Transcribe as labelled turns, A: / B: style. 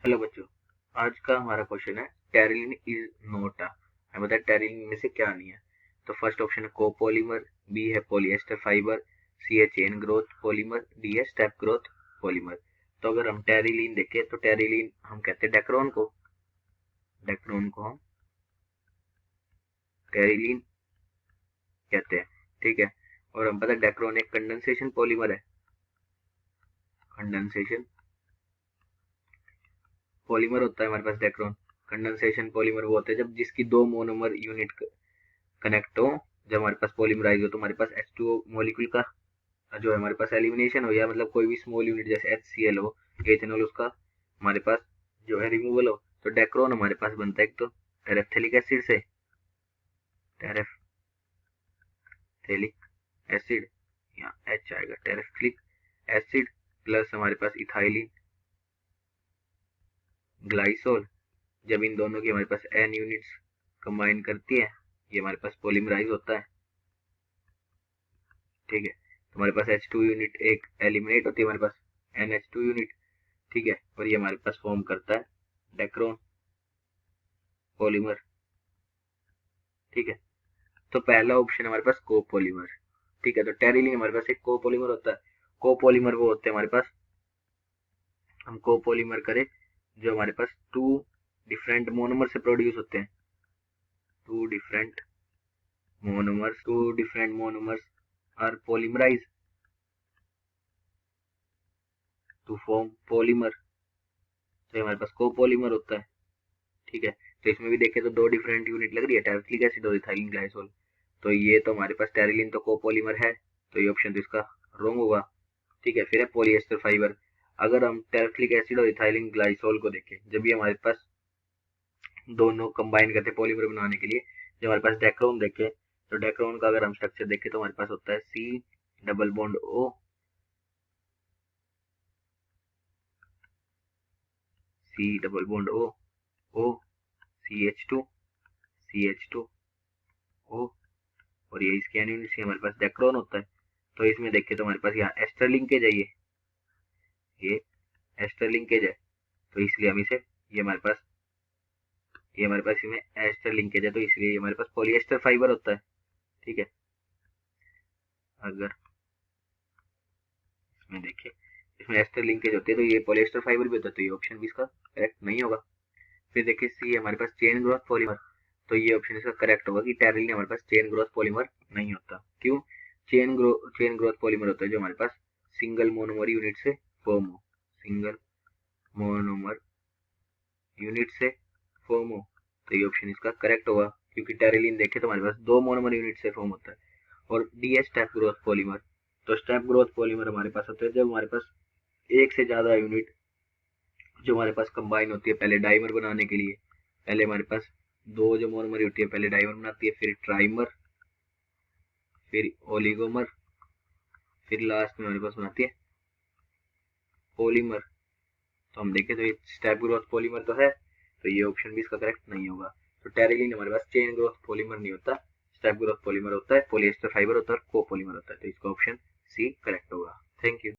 A: Hello बच्चों, आज का हमारा क्वेश्चन है टेरिलिन इज नॉट अ। हमें बताया टेरिलिन में से क्या नहीं है। तो फर्स्ट ऑप्शन है कोपॉलीमर, बी है पॉलिएस्टर फाइबर, सी है चेन ग्रोथ पॉलीमर, डी है स्टेप ग्रोथ पॉलीमर। तो अगर हम टेरिलिन देखें तो टेरिलिन हम कहते हैं डेक्रोन को हम टेरिलिन कहते हैं। ठीक है। और हम पता है डेक्रोन एक कंडेंसेशन पॉलीमर है। कंडेंसेशन पॉलीमर होता है हमारे पास डेक्रोन। कंडेंसेशन पॉलीमर वो होते हैं जब जिसकी दो मोनोमर यूनिट कनेक्ट हो, जब हमारे पास पॉलीमराइज हो तो हमारे पास H2O मॉलिक्यूल का जो है हमारे पास एलिमिनेशन हो, या मतलब कोई भी स्मॉल यूनिट जैसे HCl हो, एथेनॉल, उसका हमारे पास जो है रिमूवल हो। तो डेक्रोन हमारे पास बनता है एक तो टेरेफ्थेलिक एसिड से, टेरेफ्थेलिक एसिड, यहाँ H आएगा, टेरेफ्थेलिक एसिड प्लस हमारे पास इथाइलिन ग्लाइसोल। जब इन दोनों की हमारे पास N यूनिट्स कंबाइन करती है, ये हमारे पास पॉलीमराइज होता है। ठीक है। तो हमारे पास H2 यूनिट एक एलिमिनेट होती है, हमारे पास NH2 यूनिट। ठीक है। और ये हमारे पास फॉर्म करता है डेक्रोन पॉलीमर। ठीक है। तो पहला ऑप्शन हमारे पास कोपॉलीमर। ठीक है। तो टेरिलिन हमारे पास एक कोपॉलीमर होता है। कोपॉलीमर वो होते हैं हमारे पास, हम कोपॉलीमर करें जो हमारे पास टू डिफरेंट मोनोमर से प्रोड्यूस होते हैं। Two different monomers are polymerize to form polymer. तो हमारे पास कोपॉलीमर होता है। ठीक है। तो इसमें भी देखें तो दो डिफरेंट यूनिट लग रही है, टेरेफ्थेलिक एसिड और इथाइलिन ग्लाइसोल। तो ये तो हमारे पास टेरिलिन तो कोपॉलीमर है, तो ये ऑप्शन तो इसका रॉन्ग होगा। ठीक है। फिर है पॉलिएस्टर फाइबर। अगर हम टेरेफ्थेलिक एसिड और इथाइलिन ग्लाइसोल को देखें, जब ये हमारे पास दोनों कंबाइन करते हैं पॉलीमर बनाने के लिए, जब हमारे पास डेक्रोन देखें, तो डेक्रोन का अगर हम स्ट्रक्चर देखें तो हमारे पास होता है C CH2 और ये इसके एनिमल से हमारे पास डेक्रोन होता है। तो इसमें देखें तो हमारे पास यहाँ एस्टर लिंकेज है, ये एस्टर लिंकेज है। तो इसलिए हम इसे, ये हमारे पास इसमें एस्टर लिंकेज है, तो इसलिए ये हमारे पास पॉलिएस्टर फाइबर होता है। ठीक है। अगर इसमें देखें, इसमें एस्टर लिंकेज होती है तो ये पॉलिएस्टर फाइबर भी होता है, तो ये ऑप्शन भी इसका करेक्ट नहीं होगा। फिर देखिए सी हमारे पास चेन ग्रोथ पॉलीमर। तो ये ऑप्शन इसका करेक्ट होगा कि टेरिलिन हमारे पास चेन ग्रोथ पॉलीमर नहीं होता। क्यों? चेन ग्रोथ पॉलीमर होता है जो हमारे पास सिंगल मोनोमर यूनिट से फॉर्म हो, सिंगल मोनोमर यूनिट से फॉर्म हो। तो ये ऑप्शन इसका करेक्ट होगा, क्योंकि टेरिलिन देखे तो हमारे पास दो मोनोमर यूनिट से फॉर्म होता है। और डी है स्टेप ग्रोथ पॉलीमर। तो स्टेप ग्रोथ पॉलीमर हमारे पास होता है जब हमारे पास एक से ज्यादा यूनिट जो हमारे पास कंबाइन होती है पहले डाइमर बनाने के लिए। पहले हमारे पास दो जो मोनोमर होती है पहले डाइमर बनाती है, फिर ट्राइमर, फिर ओलिगोमर, फिर लास्ट में हमारे पास बनाती है पॉलीमर। तो हम देखें तो ये स्टेप ग्रोथ पॉलीमर तो है, तो ये ऑप्शन भी इसका करेक्ट नहीं होगा। तो टेरिलिन हमारे पास चेन ग्रोथ पॉलीमर नहीं होता, स्टेप ग्रोथ पॉलीमर होता है, पॉलिएस्टर फाइबर होता है और कोपॉलीमर होता है। तो इसका ऑप्शन सी करेक्ट होगा। Thank you.